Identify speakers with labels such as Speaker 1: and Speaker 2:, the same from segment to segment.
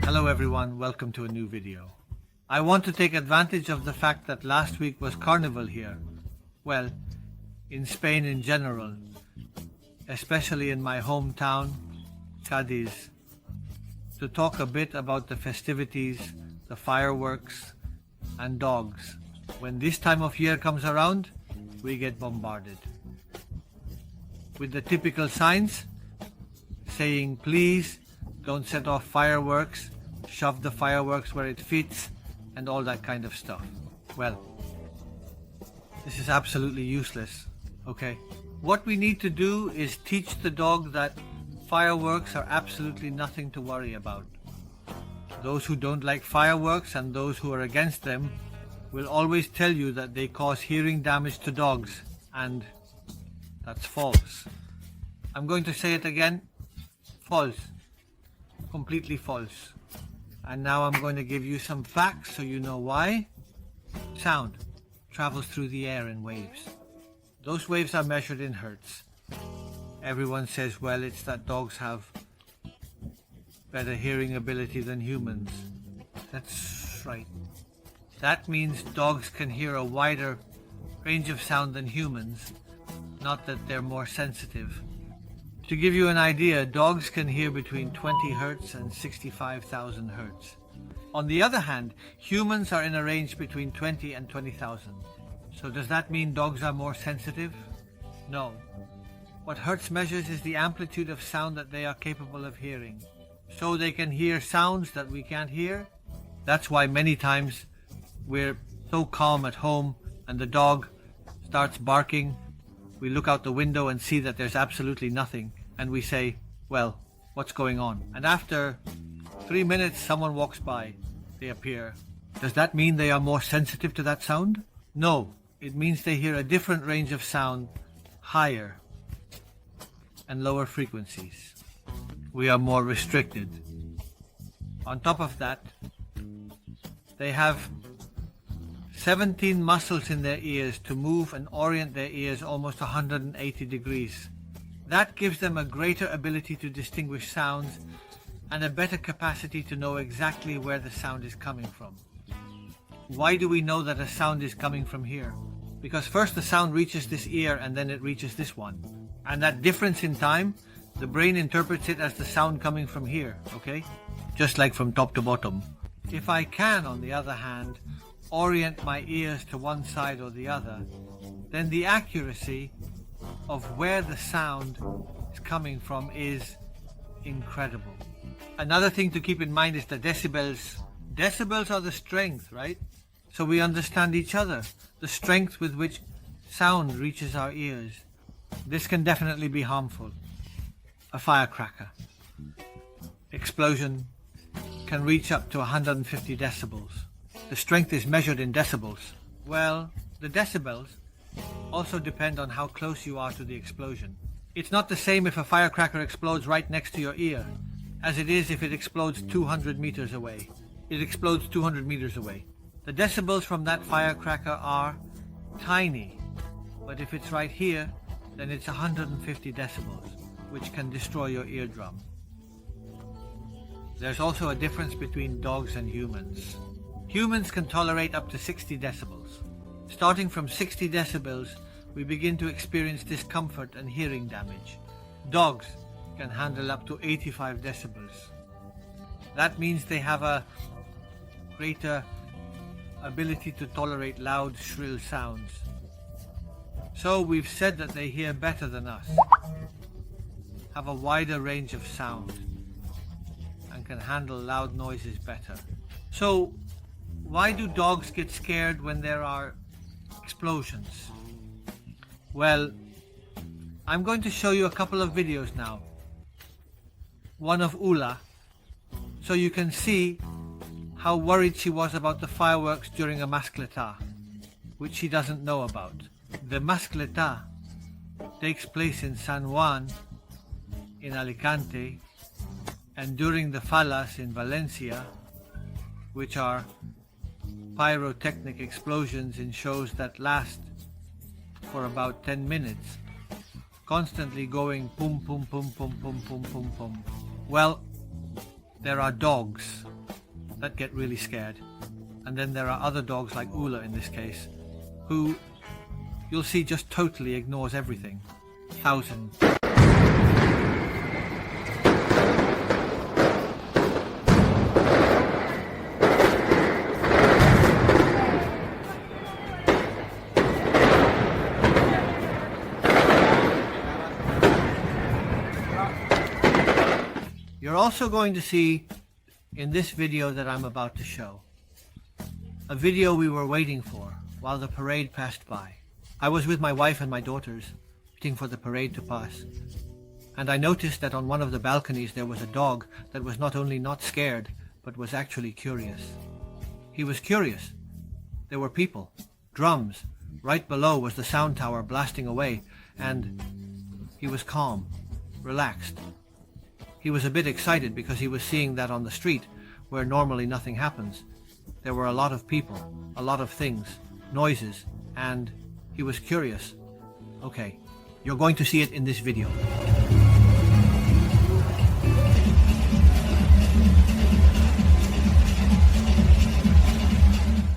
Speaker 1: Hello everyone, welcome to a new video. I want to take advantage of the fact that last week was Carnival here. Well, in Spain in general, especially in my hometown, Cadiz, to talk a bit about the festivities, the fireworks, and dogs. When this time of year comes around, we get bombarded with the typical signs saying please don't set off fireworks, shove the fireworks where it fits, and all that kind of stuff. Well, this is absolutely useless, okay? What we need to do is teach the dog that fireworks are absolutely nothing to worry about. Those who don't like fireworks and those who are against them will always tell you that they cause hearing damage to dogs, and that's false. I'm going to say it again. False. Completely false. And now I'm going to give you some facts so you know why. Sound travels through the air in waves. Those waves are measured in hertz. Everyone says, well, it's that dogs have better hearing ability than humans. That's right. That means dogs can hear a wider range of sound than humans, not that they're more sensitive. To give you an idea, dogs can hear between 20 hertz and 65,000 hertz. On the other hand, humans are in a range between 20 and 20,000. So does that mean dogs are more sensitive? No. What hertz measures is the amplitude of sound that they are capable of hearing. So they can hear sounds that we can't hear. That's why many times we're so calm at home and the dog starts barking. We look out the window and see that there's absolutely nothing, and we say, well, what's going on? And after 3 minutes, someone walks by. They appear. Does that mean they are more sensitive to that sound? No, it means they hear a different range of sound, higher and lower frequencies. We are more restricted. On top of that, they have 17 muscles in their ears to move and orient their ears almost 180 degrees. That gives them a greater ability to distinguish sounds and a better capacity to know exactly where the sound is coming from. Why do we know that a sound is coming from here? Because first the sound reaches this ear and then it reaches this one. And that difference in time, the brain interprets it as the sound coming from here, okay? Just like from top to bottom. If I can, on the other hand, orient my ears to one side or the other, then the accuracy of where the sound is coming from is incredible. Another thing to keep in mind is the decibels. Decibels are the strength, right? So we understand each other, the strength with which sound reaches our ears. This can definitely be harmful. A firecracker explosion can reach up to 150 decibels. The strength is measured in decibels. Well, the decibels also depend on how close you are to the explosion. It's not the same if a firecracker explodes right next to your ear as it is if it explodes 200 meters away. It explodes 200 meters away. The decibels from that firecracker are tiny, but if it's right here, then it's 150 decibels, which can destroy your eardrum. There's also a difference between dogs and humans. Humans can tolerate up to 60 decibels. Starting from 60 decibels, we begin to experience discomfort and hearing damage. Dogs can handle up to 85 decibels. That means they have a greater ability to tolerate loud, shrill sounds. So we've said that they hear better than us, have a wider range of sound, and can handle loud noises better. So why do dogs get scared when there are explosions? Well, I'm going to show you a couple of videos now. One of Ula, so you can see how worried she was about the fireworks during a mascletà, which she doesn't know about. The mascletà takes place in San Juan, in Alicante, and during the Fallas in Valencia, which are pyrotechnic explosions in shows that last for about 10 minutes, constantly going pum pum pum pum pum pum pum pum. Well, there are dogs that get really scared. And then there are other dogs like Ula in this case, who you'll see just totally ignores everything. Thousands. You're also going to see in this video that I'm about to show, a video we were waiting for while the parade passed by. I was with my wife and my daughters, waiting for the parade to pass, and I noticed that on one of the balconies there was a dog that was not only not scared, but was actually curious. He was curious. There were people, drums. Right below was the sound tower blasting away, and he was calm, relaxed. He was a bit excited because he was seeing that on the street, where normally nothing happens. There were a lot of people, a lot of things, noises, and he was curious. Okay, you're going to see it in this video.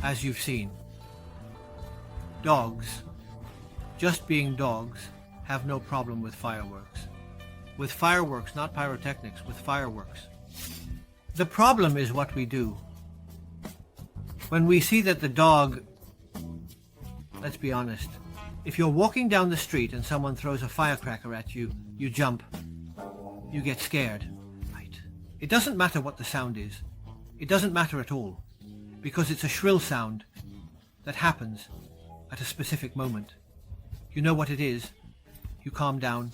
Speaker 1: As you've seen, dogs, just being dogs, have no problem with fireworks. With fireworks, not pyrotechnics, with fireworks. The problem is what we do. When we see that the dog, let's be honest, if you're walking down the street and someone throws a firecracker at you, you jump, you get scared, right? It doesn't matter what the sound is. It doesn't matter at all, because it's a shrill sound that happens at a specific moment. You know what it is, you calm down,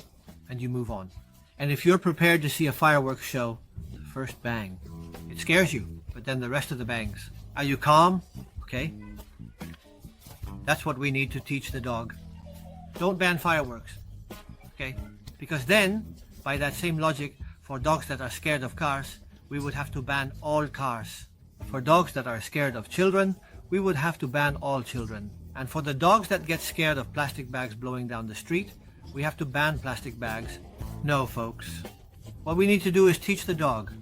Speaker 1: and you move on. And if you're prepared to see a fireworks show, the first bang, it scares you, but then the rest of the bangs. Are you calm? Okay. That's what we need to teach the dog. Don't ban fireworks. Okay? Because then, by that same logic, for dogs that are scared of cars, we would have to ban all cars. For dogs that are scared of children, we would have to ban all children. And for the dogs that get scared of plastic bags blowing down the street, we have to ban plastic bags. No, folks. What we need to do is teach the dog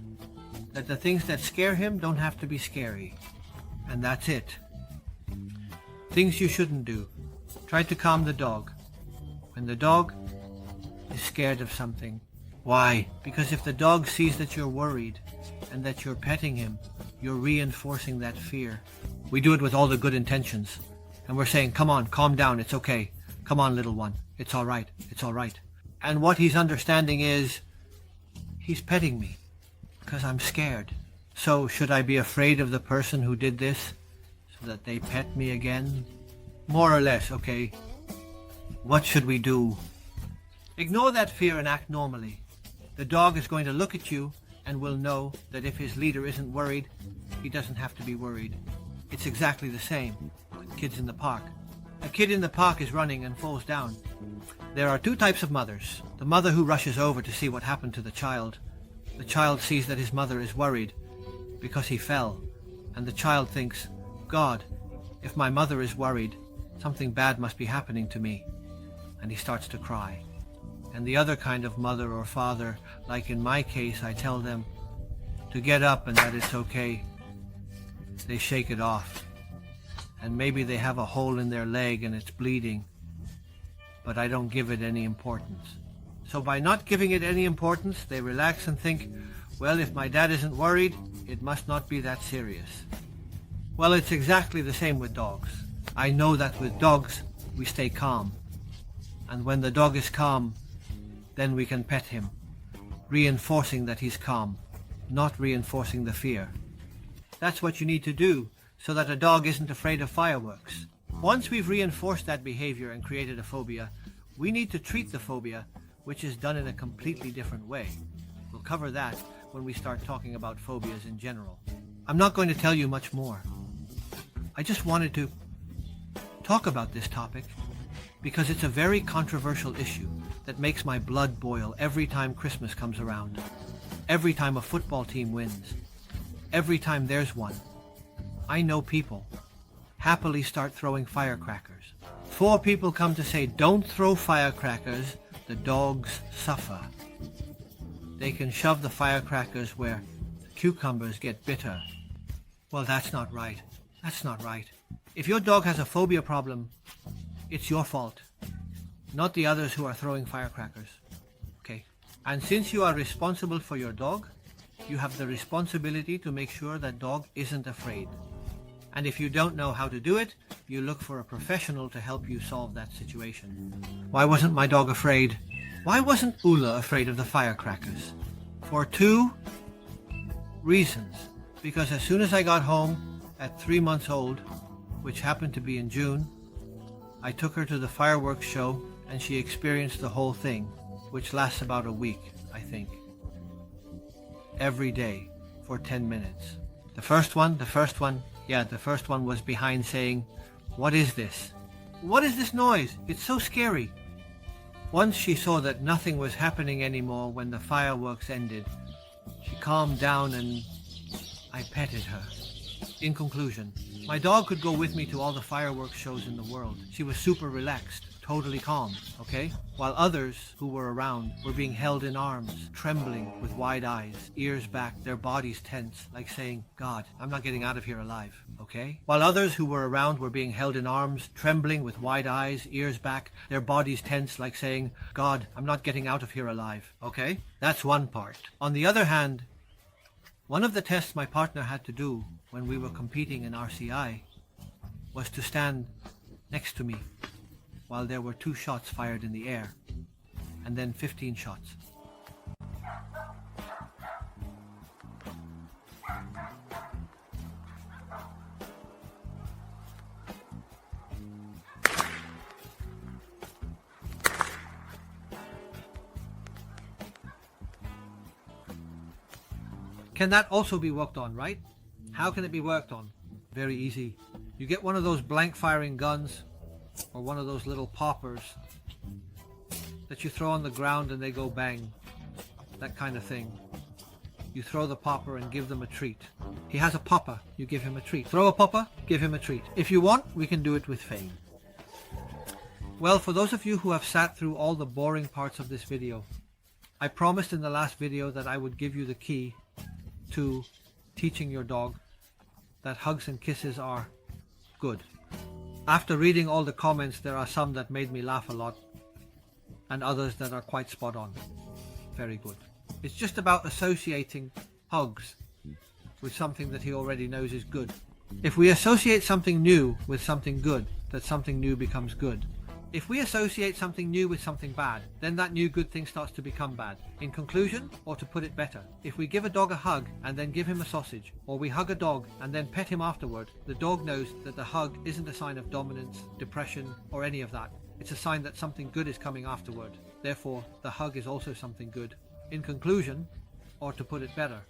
Speaker 1: that the things that scare him don't have to be scary. And that's it. Things you shouldn't do. Try to calm the dog. When the dog is scared of something. Why? Because if the dog sees that you're worried and that you're petting him, you're reinforcing that fear. We do it with all the good intentions. And we're saying, come on, calm down, it's okay. Come on, little one, it's all right, it's all right. And what he's understanding is, he's petting me because I'm scared. So should I be afraid of the person who did this so that they pet me again? More or less, okay. What should we do? Ignore that fear and act normally. The dog is going to look at you and will know that if his leader isn't worried, he doesn't have to be worried. It's exactly the same with kids in the park. A kid in the park is running and falls down. There are two types of mothers. The mother who rushes over to see what happened to the child. The child sees that his mother is worried because he fell, and the child thinks, God, if my mother is worried, something bad must be happening to me, and he starts to cry. And the other kind of mother or father, like in my case, I tell them to get up and that it's okay. They shake it off, and maybe they have a hole in their leg and it's bleeding, but I don't give it any importance. So by not giving it any importance, they relax and think, well, if my dad isn't worried, it must not be that serious. Well, it's exactly the same with dogs. I know that with dogs, we stay calm. And when the dog is calm, then we can pet him, reinforcing that he's calm, not reinforcing the fear. That's what you need to do so that a dog isn't afraid of fireworks. Once we've reinforced that behavior and created a phobia, we need to treat the phobia, which is done in a completely different way. We'll cover that when we start talking about phobias in general. I'm not going to tell you much more. I just wanted to talk about this topic because it's a very controversial issue that makes my blood boil every time Christmas comes around, every time a football team wins, every time there's one. I know people happily start throwing firecrackers. 4 people come to say, don't throw firecrackers, the dogs suffer. They can shove the firecrackers where the cucumbers get bitter. Well, that's not right. That's not right. If your dog has a phobia problem, it's your fault, not the others who are throwing firecrackers. Okay? And since you are responsible for your dog, you have the responsibility to make sure that dog isn't afraid. And if you don't know how to do it, you look for a professional to help you solve that situation. Why wasn't my dog afraid? Why wasn't Ula afraid of the firecrackers? For 2 reasons. Because as soon as I got home at 3 months old, which happened to be in June, I took her to the fireworks show and she experienced the whole thing, which lasts about a week, I think. Every day for 10 minutes. The first one was behind saying, "What is this? What is this noise? It's so scary." Once she saw that nothing was happening anymore when the fireworks ended, she calmed down and I petted her. In conclusion, my dog could go with me to all the fireworks shows in the world. She was super relaxed, totally calm, okay? While others who were around were being held in arms, trembling with wide eyes, ears back, their bodies tense, like saying, "God, I'm not getting out of here alive," okay? While others who were around were being held in arms, trembling with wide eyes, ears back, their bodies tense, like saying, "God, I'm not getting out of here alive," okay? That's one part. On the other hand, one of the tests my partner had to do when we were competing in RCI was to stand next to me while there were 2 shots fired in the air, and then 15 shots. Can that also be worked on, right? How can it be worked on? Very easy. You get one of those blank firing guns or one of those little poppers that you throw on the ground and they go bang. That kind of thing. You throw the popper and give them a treat. He has a popper, you give him a treat. Throw a popper, give him a treat. If you want, we can do it with Fame. Well, for those of you who have sat through all the boring parts of this video, I promised in the last video that I would give you the key to teaching your dog that hugs and kisses are good. After reading all the comments, there are some that made me laugh a lot and others that are quite spot on. Very good. It's just about associating hugs with something that he already knows is good. If we associate something new with something good, that something new becomes good. If we associate something new with something bad, then that new good thing starts to become bad. In conclusion, or to put it better, if we give a dog a hug and then give him a sausage, or we hug a dog and then pet him afterward, the dog knows that the hug isn't a sign of dominance, depression, or any of that. It's a sign that something good is coming afterward. Therefore, the hug is also something good. In conclusion, or to put it better,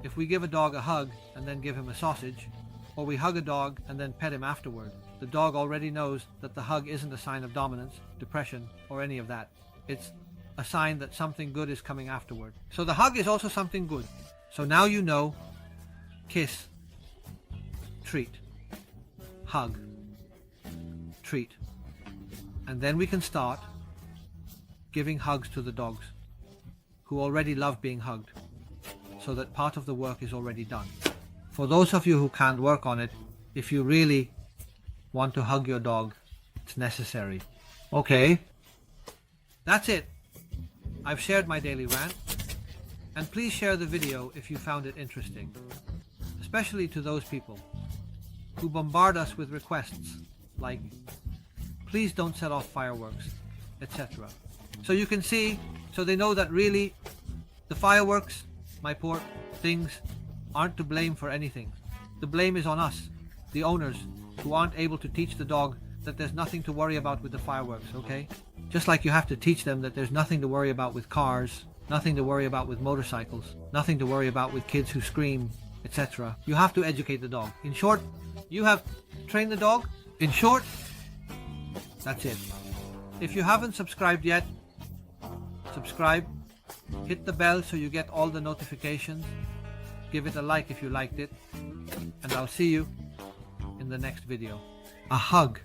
Speaker 1: if we give a dog a hug and then give him a sausage, or we hug a dog and then pet him afterward, the dog already knows that the hug isn't a sign of dominance, depression, or any of that. It's a sign that something good is coming afterward. So the hug is also something good. So now you know, kiss, treat, hug, treat. And then we can start giving hugs to the dogs who already love being hugged, so that part of the work is already done. For those of you who can't work on it, if you really want to hug your dog, it's necessary. Okay, that's it. I've shared my daily rant, and please share the video if you found it interesting, especially to those people who bombard us with requests like, please don't set off fireworks, etc. So you can see, so they know that really the fireworks, my poor things, aren't to blame for anything. The blame is on us, the owners, who aren't able to teach the dog that there's nothing to worry about with the fireworks, okay? Just like you have to teach them that there's nothing to worry about with cars, nothing to worry about with motorcycles, nothing to worry about with kids who scream, etc. You have to educate the dog. In short, you have trained the dog. In short, that's it. If you haven't subscribed yet, subscribe, hit the bell so you get all the notifications, give it a like if you liked it, and I'll see you in the next video. A hug